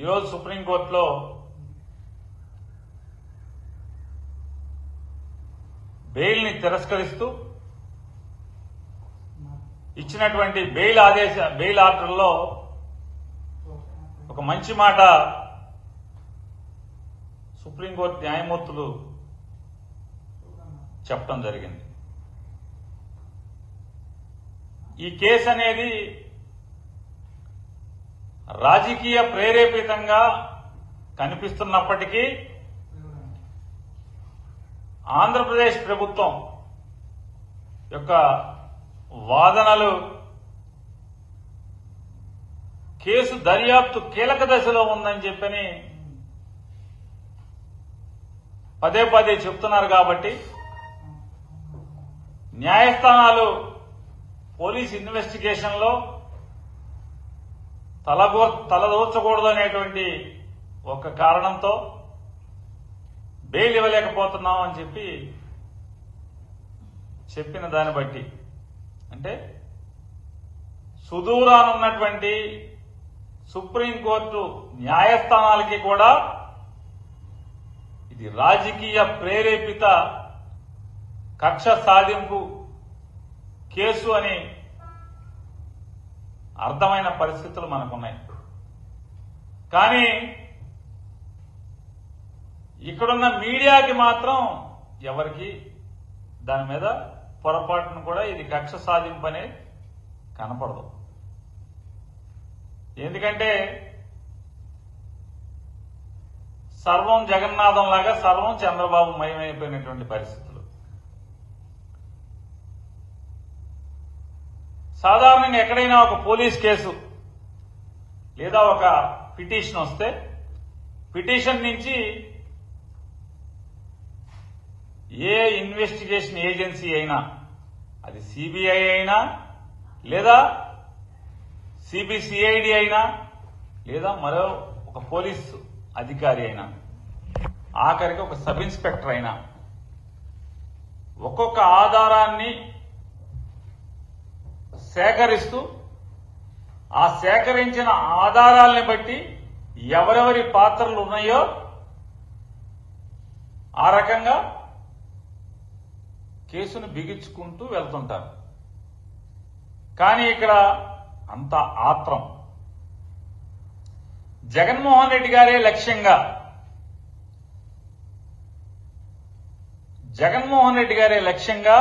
ఈరోజు సుప్రీంకోర్టులో బెయిల్ని తిరస్కరిస్తూ ఇచ్చినటువంటి బెయిల్ ఆర్డర్లో ఒక మంచి మాట సుప్రీంకోర్టు న్యాయమూర్తులు చెప్పడం జరిగింది. ఈ కేసు అనేది రాజకీయ ప్రేరేపితంగా కనిపిస్తున్నప్పటికీ ఆంధ్రప్రదేశ్ ప్రభుత్వం యొక్క వాదనలు కేసు దర్యాప్తు కీలక దశలో ఉందని చెప్పని పదే పదే చెప్తున్నారు. కాబట్టి న్యాయస్థానాలు పోలీస్ ఇన్వెస్టిగేషన్ లో తలదూర్చకూడదు అనేటువంటి ఒక కారణంతో బెయిల్ ఇవ్వలేకపోతున్నాం అని చెప్పిన దాన్ని బట్టి అంటే సుదూరానున్నటువంటి సుప్రీంకోర్టు న్యాయస్థానాలకి కూడా ఇది రాజకీయ ప్రేరేపిత కక్ష సాధింపు కేసు అని అర్థమైన పరిస్థితులు మనకున్నాయి. కానీ ఇక్కడున్న మీడియాకి మాత్రం ఎవరికి దాని మీద పొరపాటును కూడా ఇది కక్ష సాధింపు అనే కనపడదు. ఎందుకంటే సర్వం జగన్నాథం లాగా సర్వం చంద్రబాబు మయమైపోయినటువంటి పరిస్థితులు. సాధారణంగా ఎక్కడైనా ఒక పోలీస్ కేసు లేదా ఒక పిటిషన్ వస్తే పిటిషన్ నుంచి ఏ ఇన్వెస్టిగేషన్ ఏజెన్సీ అయినా అది సిబిఐ అయినా లేదా సిబిసిఐడి అయినా లేదా మరో ఒక పోలీసు అధికారి అయినా ఆఖరికి ఒక సబ్ ఇన్స్పెక్టర్ అయినా ఒక్కొక్క ఆధారాన్ని సేకరిస్తూ ఆ సేకరించిన ఆధారాలని బట్టి ఎవరెవరి పాత్రలు ఉన్నాయో ఆ రకంగా కేసును బిగించుకుంటూ వెళ్తుంటారు. కానీ ఇక్కడ అంత ఆత్రం జగన్మోహన్ రెడ్డి గారే లక్ష్యంగా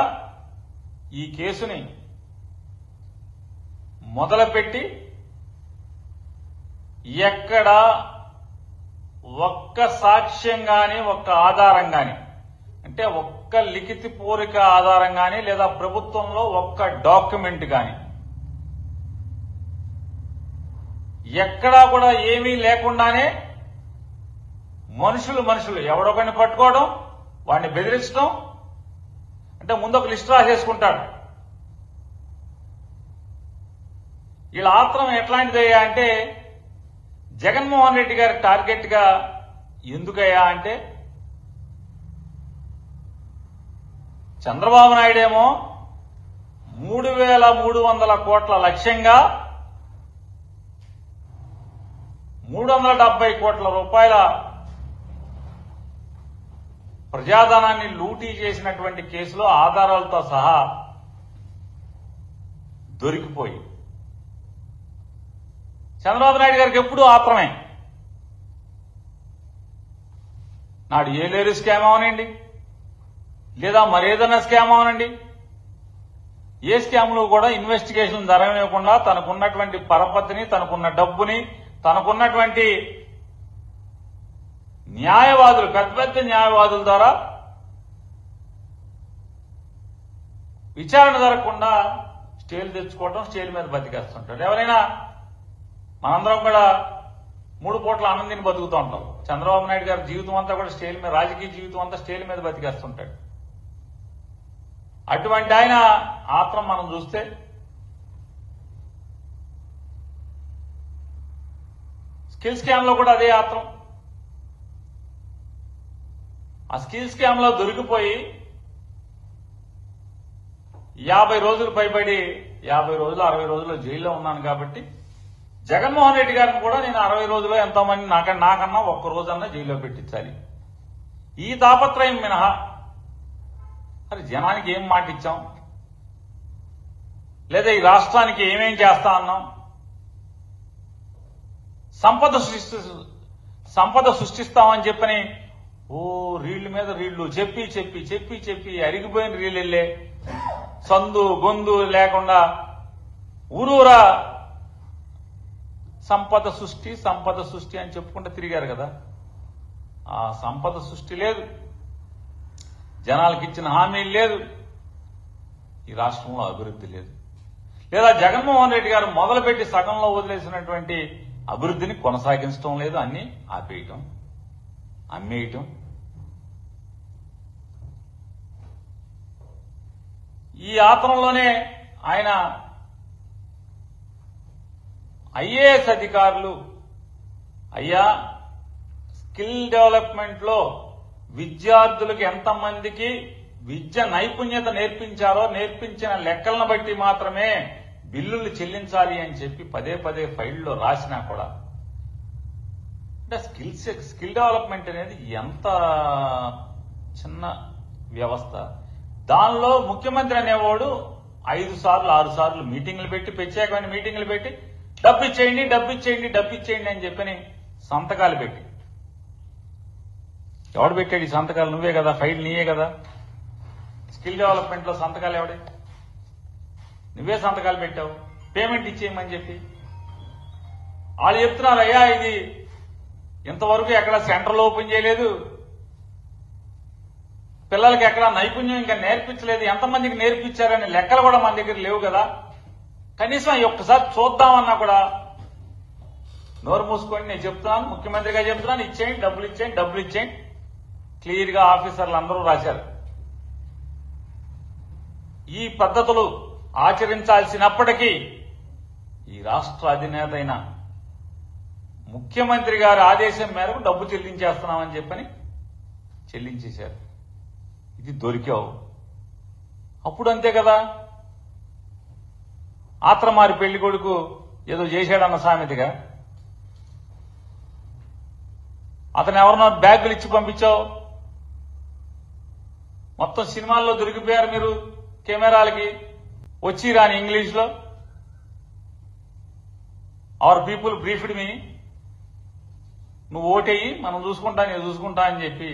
ఈ కేసుని మొదలుపెట్టి ఎక్కడ ఒక్క సాక్ష్యం గాని ఒక్క ఆధారం గాని అంటే ఒక్క లిఖిత పూర్వక ఆధారం గాని లేదా ప్రభుత్వంలో ఒక్క డాక్యుమెంట్ గాని ఎక్కడా కూడా ఏమీ లేకుండానే మనుషులు ఎవడొకరిని పట్టుకోవడం వాడిని బెదిరించడం అంటే ముందు ఒక లిస్ట్ రాసేసుకుంటాడు. ఇలా ఆత్రం ఎట్లాంటిదయ్యా అంటే జగన్మోహన్ రెడ్డి గారి టార్గెట్ గా ఎందుకయ్యా అంటే చంద్రబాబు నాయుడేమో 3,300 కోట్ల లక్ష్యంగా 370 కోట్ల రూపాయల ప్రజాధనాన్ని లూటీ చేసినటువంటి కేసులో ఆధారాలతో సహా దొరికిపోయి చంద్రబాబు నాయుడు గారికి ఎప్పుడూ ఆత్రమే. నాడు ఏలేరు స్కామ్ అవనండి లేదా మరేదన్నా స్కామ్ అవనండి ఏ స్కామ్లో కూడా ఇన్వెస్టిగేషన్ జరగనివ్వకుండా తనకున్నటువంటి పరపతిని తనకున్న డబ్బుని తనకున్నటువంటి న్యాయవాదులు పెద్ద న్యాయవాదుల ద్వారా విచారణ జరగకుండా స్టేలు తెచ్చుకోవడం స్టేల్ మీద బతికేస్తుంటాడు. ఎవరైనా మనందరం కూడా 3 పూట్ల ఆనందిని బతుకుతూ ఉంటాం. చంద్రబాబు నాయుడు గారి జీవితం అంతా కూడా స్టేల్ మీద రాజకీయ జీవితం అంతా స్టేల్ మీద బతికేస్తుంటాడు. అటువంటి ఆయన ఆత్రం మనం చూస్తే స్కిల్ స్కామ్ లో కూడా అదే ఆత్రం. ఆ స్కిల్ స్కామ్ లో దొరికిపోయి 50 రోజులు పైబడి 50 రోజులు 60 రోజులు జైల్లో ఉన్నాను కాబట్టి జగన్మోహన్ రెడ్డి గారిని కూడా నేను 60 రోజుల్లో ఎంతోమంది నాకన్నా ఒక్క రోజన్నా జైల్లో పెట్టించాలి. ఈ తాపత్రయం మినహా మరి జనానికి ఏం మాట ఇచ్చాం, లేదా ఈ రాష్ట్రానికి ఏమేం చేస్తా అన్నాం, సంపద సృష్టిస్తామని చెప్పని రీళ్ల మీద రీళ్లు చెప్పి అరిగిపోయిన రీళ్ళు వెళ్ళే సందు గొందు లేకుండా ఊరూరా సంపద సృష్టి అని చెప్పుకుంటూ తిరిగారు కదా. ఆ సంపద సృష్టి లేదు, జనాలకు ఇచ్చిన హామీలు లేదు, ఈ రాష్ట్రంలో అభివృద్ధి లేదు. లేదా జగన్మోహన్ రెడ్డి గారు మొదలుపెట్టి సగంలో వదిలేసినటువంటి అభివృద్ధిని కొనసాగించడం లేదు, అన్ని ఆపేయటం, అమ్మేయటం. ఈ ఆతరంలోనే ఆయన ఐఏఎస్ అధికారులు అయ్యా స్కిల్ డెవలప్మెంట్ లో విద్యార్థులకు ఎంతమందికి విద్య నైపుణ్యత నేర్పించారో నేర్పించిన లెక్కలను బట్టి మాత్రమే బిల్లులు చెల్లించాలి అని చెప్పి పదే ఫైల్లో రాసినా కూడా అంటే స్కిల్ డెవలప్మెంట్ అనేది ఎంత చిన్న వ్యవస్థ. దానిలో ముఖ్యమంత్రి అనేవాడు 5 సార్లు 6 సార్లు మీటింగ్లు పెట్టి ప్రత్యేకమైన మీటింగ్లు పెట్టి డబ్బు ఇచ్చేయండి అని చెప్పని సంతకాలు పెట్టి, ఎవడు పెట్టాడు ఈ సంతకాలు? నువ్వే కదా, ఫైల్ నీయే కదా. స్కిల్ డెవలప్మెంట్ లో సంతకాలు ఎవడే? నువ్వే సంతకాలు పెట్టావు పేమెంట్ ఇచ్చేయమని చెప్పి. వాళ్ళు చెప్తున్నారు అయ్యా ఇది ఇంతవరకు ఎక్కడ సెంటర్లో ఓపెన్ చేయలేదు, పిల్లలకి ఎక్కడ నైపుణ్యం ఇంకా నేర్పించలేదు, ఎంతమందికి నేర్పించారనే లెక్కలు కూడా మన దగ్గర లేవు కదా, కనీసం ఒక్కసారి చూద్దామన్నా కూడా నోరు మూసుకొని నేను చెప్తున్నాను, ముఖ్యమంత్రిగా చెప్తున్నాను, ఇచ్చేయండి డబ్బులు ఇచ్చేయండి క్లియర్ గా ఆఫీసర్లు అందరూ రాశారు. ఈ పద్ధతులు ఆచరించాల్సినప్పటికీ ఈ రాష్ట్ర అధినేత అయిన ముఖ్యమంత్రి గారి ఆదేశం మేరకు డబ్బు చెల్లించేస్తున్నామని చెప్పని చెల్లించేశారు. ఇది దొరికావు. అప్పుడు అంతే కదా, ఆత్రమారి పెళ్లి కొడుకు ఏదో చేశాడన్న సామెతగా అతను ఎవరినో బ్యాగులు ఇచ్చి పంపించావు. మొత్తం సినిమాల్లో దొరికిపోయారు మీరు కెమెరాలకి. వచ్చి రాని ఇంగ్లీష్ లో అవర్ పీపుల్ బ్రీఫ్డ్ మీ, నువ్వు ఓటేయి మనం చూసుకుంటా నేను చూసుకుంటా అని చెప్పి